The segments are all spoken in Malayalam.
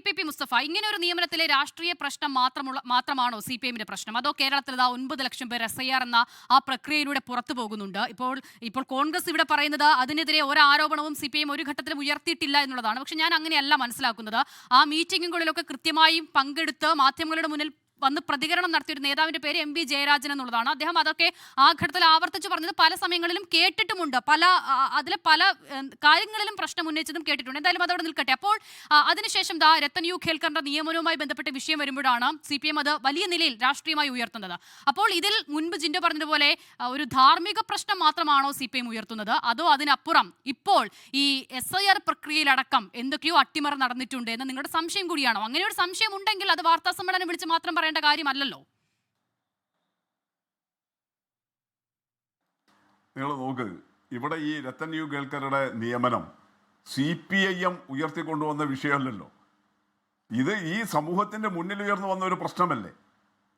പി മുസ്തഫ, ഇങ്ങനെ ഒരു നിയമനത്തിലെ രാഷ്ട്രീയ പ്രശ്നം മാത്രമാണോ CPM-ന്റെ പ്രശ്നം? അതോ കേരളത്തിൽ 9 ലക്ഷം പേർ SIR എന്ന ആ പ്രക്രിയയിലൂടെ പുറത്തു പോകുന്നുണ്ട്? ഇപ്പോൾ കോൺഗ്രസ് ഇവിടെ പറയുന്നത് അതിനെതിരെ ഒരു ആരോപണവും CPM ഒരു ഘട്ടത്തിലും ഉയർത്തിയിട്ടില്ല എന്നുള്ളതാണ്. പക്ഷെ ഞാൻ അങ്ങനെയല്ല മനസ്സിലാക്കുന്നത്. ആ മീറ്റിംഗുകളിലൊക്കെ കൃത്യമായും പങ്കെടുത്ത് മാധ്യമങ്ങളുടെ മുന്നിൽ വന്ന് പ്രതികരണം നടത്തിയ ഒരു നേതാവിന്റെ പേര് MV ജയരാജൻ എന്നുള്ളതാണ്. അദ്ദേഹം അതൊക്കെ ആ ഘട്ടത്തിൽ ആവർത്തിച്ച് പറഞ്ഞത് പല സമയങ്ങളിലും കേട്ടിട്ടുമുണ്ട്. അതിലെ പല കാര്യങ്ങളിലും പ്രശ്നം ഉന്നയിച്ചതും കേട്ടിട്ടുണ്ട്. എന്തായാലും അതോടെ നിൽക്കട്ടെ. അപ്പോൾ അതിനുശേഷം രത്തൻ യു ഖേൽക്കറിന്റെ നിയമനവുമായി ബന്ധപ്പെട്ട വിഷയം വരുമ്പോഴാണ് CPM അത് വലിയ നിലയിൽ രാഷ്ട്രീയമായി ഉയർത്തുന്നത്. അപ്പോൾ ഇതിൽ മുൻപ് ജിൻഡോ പറഞ്ഞതുപോലെ ഒരു ധാർമ്മിക പ്രശ്നം മാത്രമാണോ CPM ഉയർത്തുന്നത്? അതോ അതിനപ്പുറം ഇപ്പോൾ ഈ SIR പ്രക്രിയയിലടക്കം എന്തൊക്കെയോ അട്ടിമറി നടന്നിട്ടുണ്ട് എന്ന് നിങ്ങളുടെ സംശയം കൂടിയാണോ? അങ്ങനെ ഒരു സംശയം ഉണ്ടെങ്കിൽ അത് വാർത്താ സമ്മേളനം വിളിച്ച് മാത്രം പറയേണ്ട കാര്യമല്ലല്ലോ. നിങ്ങൾ നോക്ക്, ഇവിടെ ഈ രത്തൻ യു കേൽക്കറുടെ നിയമനം CPIM ഉയർത്തിക്കൊണ്ടുവന്ന വിഷയമല്ലല്ലോ. ഇത് ഈ സമൂഹത്തിന്റെ മുന്നിൽ ഉയർന്നു വന്ന ഒരു പ്രശ്നമല്ലേ?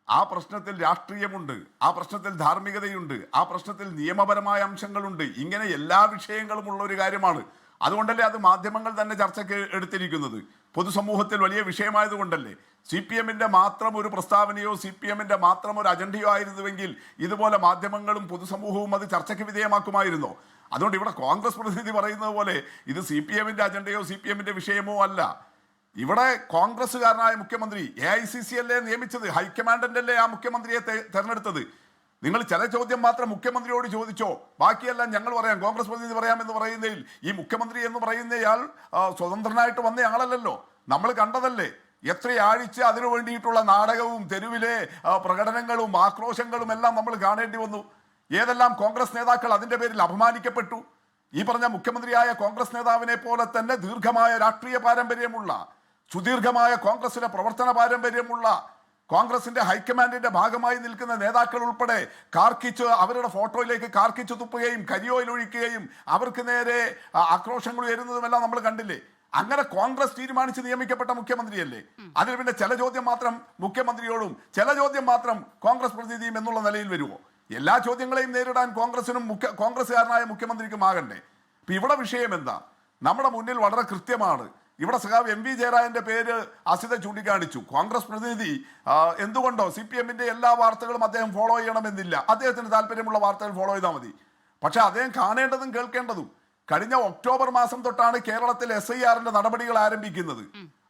ആ പ്രശ്നത്തിൽ രാഷ്ട്രീയമുണ്ട്, ആ പ്രശ്നത്തിൽ ധാർമ്മികതയുണ്ട്, ആ പ്രശ്നത്തിൽ നിയമപരമായ അംശങ്ങളുണ്ട്. ഇങ്ങനെ എല്ലാ വിഷയങ്ങളും ഉള്ള ഒരു കാര്യമാണ്. അതുകൊണ്ടല്ലേ അത് മാധ്യമങ്ങൾ തന്നെ ചർച്ചയ്ക്ക് എടുത്തിരിക്കുന്നത്. പൊതുസമൂഹത്തിൽ വലിയ വിഷയമായതുകൊണ്ടല്ലേ. CPM-ന്റെ മാത്രം ഒരു പ്രസ്താവനയോ CPM-ന്റെ മാത്രം ഒരു അജണ്ടയോ ആയിരുന്നുവെങ്കിൽ ഇതുപോലെ മാധ്യമങ്ങളും പൊതുസമൂഹവും അത് ചർച്ചയ്ക്ക് വിധേയമാക്കുമായിരുന്നോ? അതുകൊണ്ട് ഇവിടെ കോൺഗ്രസ് പ്രതിനിധി പറയുന്നത് പോലെ ഇത് CPM-ന്റെ അജണ്ടയോ CPM-ന്റെ വിഷയമോ അല്ല. ഇവിടെ കോൺഗ്രസ്സുകാരനായ മുഖ്യമന്ത്രി AICC അല്ലേ നിയമിച്ചത്, ഹൈക്കമാൻഡല്ലേ ആ മുഖ്യമന്ത്രിയെ തെരഞ്ഞെടുത്തത്. നിങ്ങൾ ചില ചോദ്യം മാത്രം മുഖ്യമന്ത്രിയോട് ചോദിച്ചോ, ബാക്കിയെല്ലാം ഞങ്ങൾ പറയാം, കോൺഗ്രസ് പ്രതിനിധി പറയാമെന്ന് പറയുന്നതിൽ ഈ മുഖ്യമന്ത്രി എന്ന് പറയുന്നയാൾ സ്വതന്ത്രനായിട്ട് വന്ന ആളല്ലല്ലോ. നമ്മൾ കണ്ടതല്ലേ എത്രയാഴ്ച അതിനു വേണ്ടിയിട്ടുള്ള നാടകവും തെരുവിലെ പ്രകടനങ്ങളും ആക്രോശങ്ങളും എല്ലാം നമ്മൾ കാണേണ്ടി വന്നു. ഏതെല്ലാം കോൺഗ്രസ് നേതാക്കൾ അതിൻ്റെ പേരിൽ അപമാനിക്കപ്പെട്ടു. ഈ പറഞ്ഞ മുഖ്യമന്ത്രിയായ കോൺഗ്രസ് നേതാവിനെ പോലെ തന്നെ ദീർഘമായ രാഷ്ട്രീയ പാരമ്പര്യമുള്ള, സുദീർഘമായ കോൺഗ്രസിലെ പ്രവർത്തന പാരമ്പര്യമുള്ള, കോൺഗ്രസിന്റെ ഹൈക്കമാൻഡിന്റെ ഭാഗമായി നിൽക്കുന്ന നേതാക്കൾ ഉൾപ്പെടെ അവരുടെ ഫോട്ടോയിലേക്ക് കാർക്കിച്ചു തുപ്പുകയും കരിയോയിൽ ഒഴിക്കുകയും അവർക്ക് നേരെ ആക്രോശങ്ങൾ ഉയരുന്നതുമെല്ലാം നമ്മൾ കണ്ടില്ലേ. അങ്ങനെ കോൺഗ്രസ് തീരുമാനിച്ച് നിയമിക്കപ്പെട്ട മുഖ്യമന്ത്രിയല്ലേ. അതിൽ പിന്നെ ചില ചോദ്യം മാത്രം മുഖ്യമന്ത്രിയോടും ചില ചോദ്യം മാത്രം കോൺഗ്രസ് പ്രതിനിധിയും എന്നുള്ള നിലയിൽ വരുമോ? എല്ലാ ചോദ്യങ്ങളെയും നേരിടാൻ കോൺഗ്രസ്സുകാരനായ മുഖ്യമന്ത്രിക്കും ആകണ്ടേ? ഇപ്പൊ ഇവിടെ വിഷയം എന്താ? നമ്മുടെ മുന്നിൽ വളരെ കൃത്യമാണ്. ഇവിടെ സഖാവ് MV ജയരാജന്റെ പേര് അസിത ചൂണ്ടിക്കാണിച്ചു. കോൺഗ്രസ് പ്രതിനിധി എന്തുകൊണ്ടോ CPM-ന്റെ എല്ലാ വാർത്തകളും അദ്ദേഹം ഫോളോ ചെയ്യണമെന്നില്ല. അദ്ദേഹത്തിന് താല്പര്യമുള്ള വാർത്തകൾ ഫോളോ ചെയ്താൽ മതി. പക്ഷെ അദ്ദേഹം കാണേണ്ടതും കേൾക്കേണ്ടതും കഴിഞ്ഞ ഒക്ടോബർ മാസം തൊട്ടാണ് കേരളത്തിൽ SIR-ന്റെ നടപടികൾ ആരംഭിക്കുന്നത്.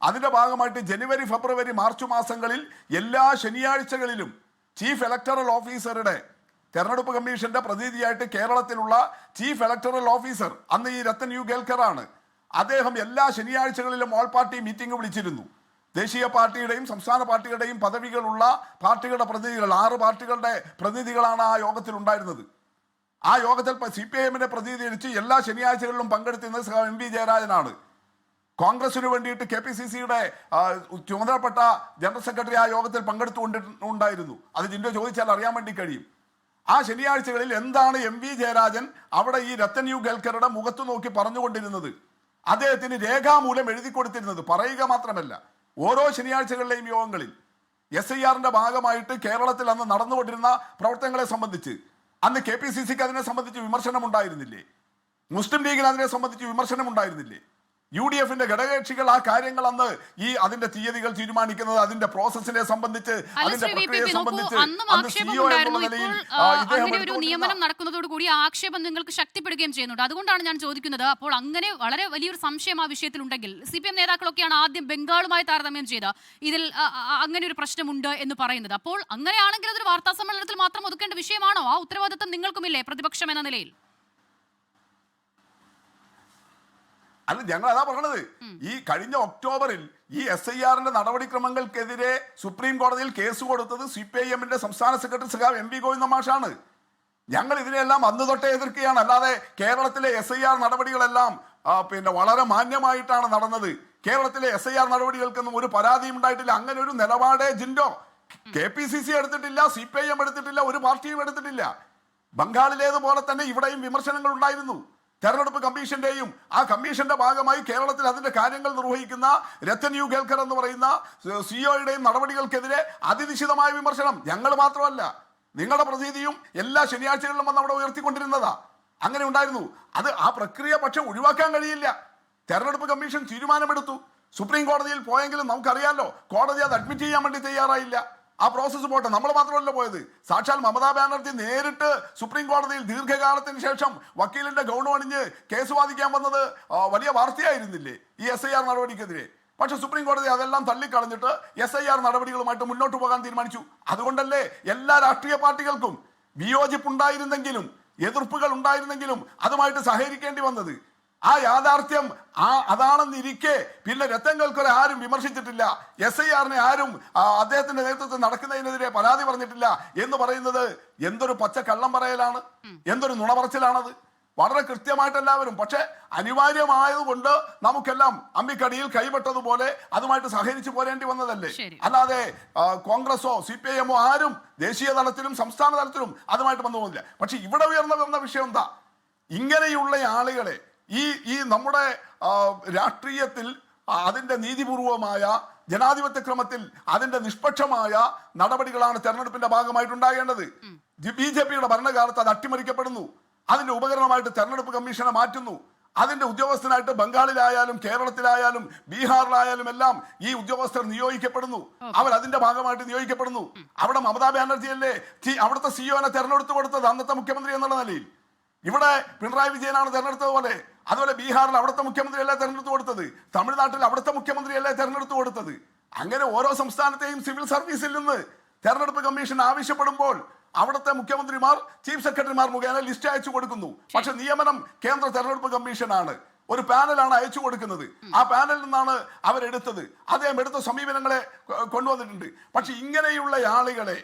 അതിന്റെ ഭാഗമായിട്ട് ജനുവരി, ഫെബ്രുവരി, മാർച്ച് മാസങ്ങളിൽ എല്ലാ ശനിയാഴ്ചകളിലും ചീഫ് ഇലക്ടറൽ ഓഫീസറുടെ തെരഞ്ഞെടുപ്പ് കമ്മീഷന്റെ പ്രതിനിധിയായിട്ട് കേരളത്തിലുള്ള ചീഫ് ഇലക്ടറൽ ഓഫീസർ അന്ന് ഈ രത്തൻ യു കേൽക്കറാണ്. അദ്ദേഹം എല്ലാ ശനിയാഴ്ചകളിലും ഓൾ പാർട്ടി മീറ്റിംഗ് വിളിച്ചിരുന്നു. ദേശീയ പാർട്ടിയുടെയും സംസ്ഥാന പാർട്ടികളുടെയും പദവികളുള്ള പാർട്ടികളുടെ പ്രതിനിധികൾ 6 പാർട്ടികളുടെ പ്രതിനിധികളാണ് ആ യോഗത്തിൽ ഉണ്ടായിരുന്നത്. ആ യോഗത്തിൽ CPIM-നെ പ്രതിനിധീകരിച്ച് എല്ലാ ശനിയാഴ്ചകളിലും പങ്കെടുത്തിരുന്നത് MV ജയരാജനാണ്. കോൺഗ്രസിന് വേണ്ടിയിട്ട് KPCC-യുടെ ചുമതലപ്പെട്ട ജനറൽ സെക്രട്ടറി ആ യോഗത്തിൽ പങ്കെടുത്തുകൊണ്ടിരുന്നു. അത് ജിൻഡോ ചോദിച്ചാൽ അറിയാൻ വേണ്ടി കഴിയും. ആ ശനിയാഴ്ചകളിൽ എന്താണ് MV ജയരാജൻ അവിടെ ഈ രത്തൻ യു കേൽക്കറുടെ മുഖത്ത് നോക്കി പറഞ്ഞുകൊണ്ടിരുന്നത്? അദ്ദേഹത്തിന് രേഖാമൂലം എഴുതി കൊടുത്തിരുന്നത്. പറയുക മാത്രമല്ല, ഓരോ ശനിയാഴ്ചകളിലെയും യോഗങ്ങളിൽ SIR-ന്റെ ഭാഗമായിട്ട് കേരളത്തിൽ അന്ന് നടന്നുകൊണ്ടിരുന്ന പ്രവർത്തനങ്ങളെ സംബന്ധിച്ച് അന്ന് KPCC-ക്ക് അതിനെ സംബന്ധിച്ച് വിമർശനം ഉണ്ടായിരുന്നില്ലേ? മുസ്ലിം ലീഗിന് അതിനെ സംബന്ധിച്ച് വിമർശനം ഉണ്ടായിരുന്നില്ലേ? UDF-ന്റെ ഘടകകക്ഷികൾ ആ കാര്യങ്ങൾ അന്ന് അതിന്റെ തീയതികൾ തീരുമാനിക്കുന്നത്, അതിന്റെ പ്രോസസ്സിനെ സംബന്ധിച്ച്, അതിന്റെ പ്രക്രിയയെ സംബന്ധിച്ച് ഒരു നിയമനം നടക്കുന്നതോടുകൂടി ആക്ഷേപം നിങ്ങൾക്ക് ശക്തിപ്പെടുകയും ചെയ്യുന്നുണ്ട്. അതുകൊണ്ടാണ് ഞാൻ ചോദിക്കുന്നത്. അപ്പോൾ അങ്ങനെ വളരെ വലിയൊരു സംശയം ആ വിഷയത്തിലുണ്ടെങ്കിൽ CPM നേതാക്കളൊക്കെയാണ് ആദ്യം ബംഗാളുമായി താരതമ്യം ചെയ്ത് ഇതിൽ അങ്ങനെ ഒരു പ്രശ്നമുണ്ട് എന്ന് പറയുന്നത്. അപ്പോൾ അങ്ങനെയാണെങ്കിൽ അതൊരു വാർത്താ സമ്മേളനത്തിൽ മാത്രം ഒതുക്കേണ്ട വിഷയമാണോ? ആ ഉത്തരവാദിത്വം നിങ്ങൾക്കുമില്ലേ പ്രതിപക്ഷം എന്ന നിലയിൽ? അല്ല, ഞങ്ങൾ അതാ പറഞ്ഞത്. ഈ കഴിഞ്ഞ ഒക്ടോബറിൽ ഈ SIR-ന്റെ നടപടിക്രമങ്ങൾക്കെതിരെ സുപ്രീം കോടതിയിൽ കേസ് കൊടുത്തത് CPIM-ന്റെ സംസ്ഥാന സെക്രട്ടറി സഖാവ് MV ഗോവിന്ദ മാഷാണ്. ഞങ്ങൾ ഇതിനെല്ലാം അന്ന് തൊട്ടേ എതിർക്കുകയാണ്. അല്ലാതെ കേരളത്തിലെ SIR നടപടികളെല്ലാം വളരെ മാന്യമായിട്ടാണ് നടന്നത്. കേരളത്തിലെ SIR നടപടികൾക്കൊന്നും ഒരു പരാതിയും ഉണ്ടായിട്ടില്ല. അങ്ങനെ ഒരു നിലപാടേ ജിൻഡോ KPCC എടുത്തിട്ടില്ല, CPIM എടുത്തിട്ടില്ല, ഒരു പാർട്ടിയും എടുത്തിട്ടില്ല. ബംഗാളിലേതുപോലെ തന്നെ ഇവിടെയും വിമർശനങ്ങൾ ഉണ്ടായിരുന്നു. തെരഞ്ഞെടുപ്പ് കമ്മീഷന്റെയും ആ കമ്മീഷന്റെ ഭാഗമായി കേരളത്തിൽ അതിന്റെ കാര്യങ്ങൾ നിർവഹിക്കുന്ന രത്തൻ യു കേൽക്കർ എന്ന് പറയുന്ന CEO-യുടെയും നടപടികൾക്കെതിരെ അതിനിശിതമായ വിമർശനം ഞങ്ങൾ മാത്രമല്ല, നിങ്ങളുടെ പ്രതിനിധിയും എല്ലാ ശനിയാഴ്ചകളിലും വന്ന് അവിടെ ഉയർത്തിക്കൊണ്ടിരുന്നതാ. അങ്ങനെ ഉണ്ടായിരുന്നു. അത് ആ പ്രക്രിയ പക്ഷെ ഒഴിവാക്കാൻ കഴിയില്ല. തെരഞ്ഞെടുപ്പ് കമ്മീഷൻ തീരുമാനമെടുത്തു. സുപ്രീം കോടതിയിൽ പോയെങ്കിലും നമുക്കറിയാമല്ലോ, കോടതി അത് അഡ്മിറ്റ് ചെയ്യാൻ വേണ്ടി തയ്യാറായില്ല. ആ പ്രോസസ്സ് പോട്ടെ, നമ്മൾ മാത്രമല്ല പോയത്. സാക്ഷാൽ മമതാ ബാനർജി നേരിട്ട് സുപ്രീം കോടതിയിൽ ദീർഘകാലത്തിന് ശേഷം വക്കീലിന്റെ ഗൗൺ അണിഞ്ഞ് കേസ് വാദിക്കാൻ വന്നത് വലിയ വാർത്തയായിരുന്നില്ലേ ഈ SIR നടപടിക്കെതിരെ? പക്ഷെ സുപ്രീം കോടതി അതെല്ലാം തള്ളിക്കളഞ്ഞിട്ട് SIR നടപടികളുമായിട്ട് മുന്നോട്ട് പോകാൻ തീരുമാനിച്ചു. അതുകൊണ്ടല്ലേ എല്ലാ രാഷ്ട്രീയ പാർട്ടികൾക്കും വിയോജിപ്പുണ്ടായിരുന്നെങ്കിലും എതിർപ്പുകൾ ഉണ്ടായിരുന്നെങ്കിലും അതുമായിട്ട് സഹകരിക്കേണ്ടി വന്നത്. ആ യാഥാർത്ഥ്യം അതാണെന്നിരിക്കെ പിന്നെ രത്തൻ കേൾക്കറെ ആരും വിമർശിച്ചിട്ടില്ല, SIR-നെ ആരും അദ്ദേഹത്തിന്റെ നേതൃത്വത്തിൽ നടക്കുന്നതിനെതിരെ പരാതി പറഞ്ഞിട്ടില്ല എന്ന് പറയുന്നത് എന്തൊരു പച്ച കള്ളം പറയലാണ്, എന്തൊരു നുണ പറച്ചിലാണത്. വളരെ കൃത്യമായിട്ട് എല്ലാവരും, പക്ഷെ അനിവാര്യമായതുകൊണ്ട് നമുക്കെല്ലാം അമ്മിക്കടിയിൽ കൈവിട്ടതുപോലെ അതുമായിട്ട് സഹകരിച്ചു പോരേണ്ടി വന്നതല്ലേ. അല്ലാതെ കോൺഗ്രസോ CPIM-ഓ ആരും ദേശീയ തലത്തിലും സംസ്ഥാന തലത്തിലും അതുമായിട്ട് വന്നു പോകുന്നില്ല. പക്ഷെ ഇവിടെ ഉയർന്ന വിഷയം എന്താ? ഇങ്ങനെയുള്ള ആളുകളെ ഈ നമ്മുടെ രാഷ്ട്രീയത്തിൽ അതിന്റെ നീതിപൂർവമായ ജനാധിപത്യ ക്രമത്തിൽ അതിന്റെ നിഷ്പക്ഷമായ നടപടികളാണ് തെരഞ്ഞെടുപ്പിന്റെ ഭാഗമായിട്ടുണ്ടാകേണ്ടത്. BJP-യുടെ ഭരണകാലത്ത് അത് അട്ടിമറിക്കപ്പെടുന്നു. അതിന്റെ ഉപകരണമായിട്ട് തെരഞ്ഞെടുപ്പ് കമ്മീഷനെ മാറ്റുന്നു. അതിന്റെ ഉദ്യോഗസ്ഥനായിട്ട് ബംഗാളിലായാലും കേരളത്തിലായാലും ബീഹാറിലായാലും എല്ലാം ഈ ഉദ്യോഗസ്ഥർ നിയോഗിക്കപ്പെടുന്നു. അവർ അതിന്റെ ഭാഗമായിട്ട് നിയോഗിക്കപ്പെടുന്നു. അവിടെ മമതാ ബാനർജിയല്ലേ അവിടുത്തെ CEO-നെ തെരഞ്ഞെടുത്ത് കൊടുത്തത്, അന്നത്തെ മുഖ്യമന്ത്രി എന്നുള്ള നിലയിൽ. ഇവിടെ പിണറായി വിജയനാണ് തെരഞ്ഞെടുത്തത് പോലെ, അതുപോലെ ബീഹാറിൽ അവിടുത്തെ മുഖ്യമന്ത്രിയല്ലേ തെരഞ്ഞെടുത്ത് കൊടുത്തത്, തമിഴ്നാട്ടിൽ അവിടുത്തെ മുഖ്യമന്ത്രിയല്ലേ തെരഞ്ഞെടുത്ത് കൊടുത്തത്. അങ്ങനെ ഓരോ സംസ്ഥാനത്തെയും സിവിൽ സർവീസിൽ നിന്ന് തെരഞ്ഞെടുപ്പ് കമ്മീഷൻ ആവശ്യപ്പെടുമ്പോൾ അവിടുത്തെ മുഖ്യമന്ത്രിമാർ ചീഫ് സെക്രട്ടറിമാർ മുഖേന ലിസ്റ്റ് അയച്ചു കൊടുക്കുന്നു. പക്ഷെ നിയമനം കേന്ദ്ര തെരഞ്ഞെടുപ്പ് കമ്മീഷനാണ്, ഒരു പാനലാണ് അയച്ചു കൊടുക്കുന്നത്. ആ പാനലിൽ നിന്നാണ് അവരെടുത്തത്. അദ്ദേഹം എടുത്ത സമീപനങ്ങളെ കൊണ്ടുവന്നിട്ടുണ്ട്. പക്ഷെ ഇങ്ങനെയുള്ള ആളുകളെ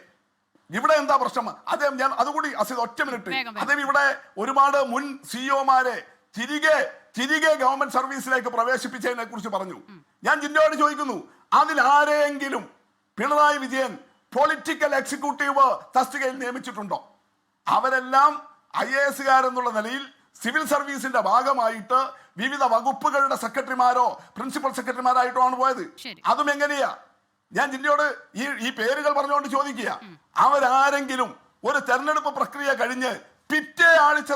ഇവിടെ എന്താ പ്രശ്നം? അദ്ദേഹം ഞാൻ അതുകൂടി ഒറ്റ മിനിറ്റ്, അദ്ദേഹം ഇവിടെ ഒരുപാട് മുൻ CEO-മാരെ തിരികെ ഗവൺമെന്റ് സർവീസിലേക്ക് പ്രവേശിപ്പിച്ചതിനെ കുറിച്ച് പറഞ്ഞു. ഞാൻ ജിന്നോട് ചോദിക്കുന്നു, അതിലാരെങ്കിലും പിണറായി വിജയൻ പൊളിറ്റിക്കൽ എക്സിക്യൂട്ടീവ് തസ്തികയിൽ നിയമിച്ചിട്ടുണ്ടോ? അവരെല്ലാം IAS-കാരെന്നുള്ള നിലയിൽ സിവിൽ സർവീസിന്റെ ഭാഗമായിട്ട് വിവിധ വകുപ്പുകളുടെ സെക്രട്ടറിമാരോ പ്രിൻസിപ്പൽ സെക്രട്ടറിമാരായിട്ടോ ആണ് പോയത്. അതും എങ്ങനെയാ? ഞാൻ ജിന്നോട് ഈ പേരുകൾ പറഞ്ഞുകൊണ്ട് ചോദിക്കുക, അവരാരെങ്കിലും ഒരു തെരഞ്ഞെടുപ്പ് പ്രക്രിയ കഴിഞ്ഞ് പിറ്റേ ആഴ്ച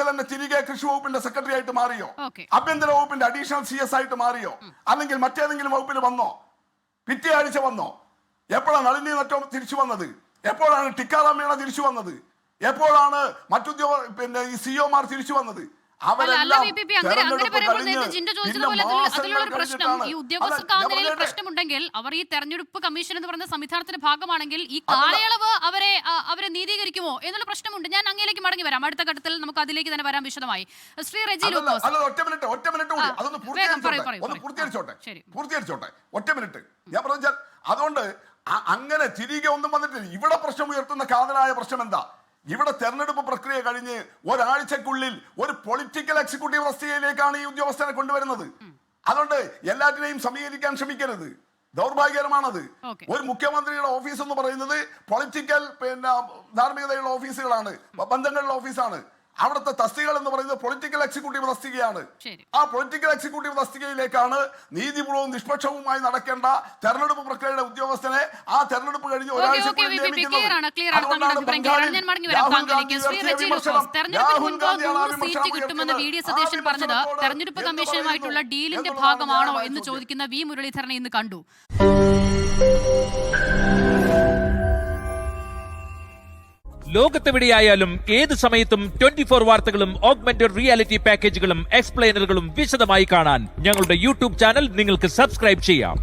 തന്നെ തിരികെ കൃഷി വകുപ്പിന്റെ സെക്രട്ടറി ആയിട്ട് മാറിയോ? ആഭ്യന്തര വകുപ്പിന്റെ അഡീഷണൽ CS ആയിട്ട് മാറിയോ? അല്ലെങ്കിൽ മറ്റേതെങ്കിലും വകുപ്പിൽ വന്നോ? പിറ്റേ ആഴ്ച വന്നോ? എപ്പോഴാണ് നളിനി നറ്റോ തിരിച്ചു വന്നത്? എപ്പോഴാണ് ടിക്കാറാം മീണ തിരിച്ചു വന്നത്? എപ്പോഴാണ് പിന്നെ ഈ CEO-മാർ തിരിച്ചു വന്നത്? പ്രശ്നമുണ്ടെങ്കിൽ അവർ ഈ തെരഞ്ഞെടുപ്പ് കമ്മീഷൻ എന്ന് പറയുന്ന സംവിധാനത്തിന്റെ ഭാഗമാണെങ്കിൽ ഈ കാലയളവ് അവരെ നീതീകരിക്കുമോ എന്നുള്ള പ്രശ്നമുണ്ട്. ഞാൻ അങ്ങേലേക്ക് മടങ്ങി വരാം. അടുത്ത ഘട്ടത്തിൽ നമുക്ക് അതിലേക്ക് തന്നെ വരാം വിശദമായി. ശ്രീ റെജി ലൂക്കോസ്, ഒറ്റ മിനിറ്റ് ഞാൻ പറഞ്ഞാൽ, അതുകൊണ്ട് അങ്ങനെ തിരികെ ഒന്നും വന്നിട്ടില്ല. ഇവിടെ പ്രശ്നം ഉയർത്തുന്ന കാതലായ പ്രശ്നം എന്താ? ഇവിടെ തെരഞ്ഞെടുപ്പ് പ്രക്രിയ കഴിഞ്ഞ് ഒരാഴ്ചക്കുള്ളിൽ ഒരു പൊളിറ്റിക്കൽ എക്സിക്യൂട്ടീവ് തസ്തികയിലേക്കാണ് ഈ ഉദ്യോഗസ്ഥനെ കൊണ്ടുവരുന്നത്. അതുകൊണ്ട് എല്ലാറ്റിനെയും സമീകരിക്കാൻ ശ്രമിക്കരുത്, ദൗർഭാഗ്യകരമാണത്. ഒരു മുഖ്യമന്ത്രിയുടെ ഓഫീസ് എന്ന് പറയുന്നത് പൊളിറ്റിക്കൽ ധാർമ്മികതയുള്ള ഓഫീസുകളാണ്, ബന്ധങ്ങളുടെ ഓഫീസാണ്. അവിടുത്തെ തസ്തികകൾ എന്ന് പറയുന്നത് പൊളിറ്റിക്കൽ എക്സിക്യൂട്ടീവ് തസ്തികയാണ്. ആ പൊളിറ്റിക്കൽ എക്സിക്യൂട്ടീവ് തസ്തികയിലേക്കാണ് നീതിപൂർവ്വവും നിഷ്പക്ഷവുമായി നടക്കേണ്ട തെരഞ്ഞെടുപ്പ് പ്രക്രിയയുടെ ഉദ്യോഗസ്ഥനെ ആ തെരഞ്ഞെടുപ്പ് കഴിഞ്ഞ് ഒരാഴ്ചക്കുള്ളിൽ തെരഞ്ഞെടുപ്പ് കമ്മീഷനുമായിട്ടുള്ള ഡീലിന്റെ ഭാഗമാണോ എന്ന് ചോദിക്കുന്ന വി മുരളീധരനെ ഇന്ന് കണ്ടു. ലോകത്തെവിടെയായാലും ഏത് സമയത്തും 24 വാർത്തകളും ഓഗ്മെന്റഡ് റിയാലിറ്റി പാക്കേജുകളും എക്സ്പ്ലെയിനറുകളും വിശദമായി കാണാൻ ഞങ്ങളുടെ YouTube ചാനൽ നിങ്ങൾക്ക് സബ്സ്ക്രൈബ് ചെയ്യാം.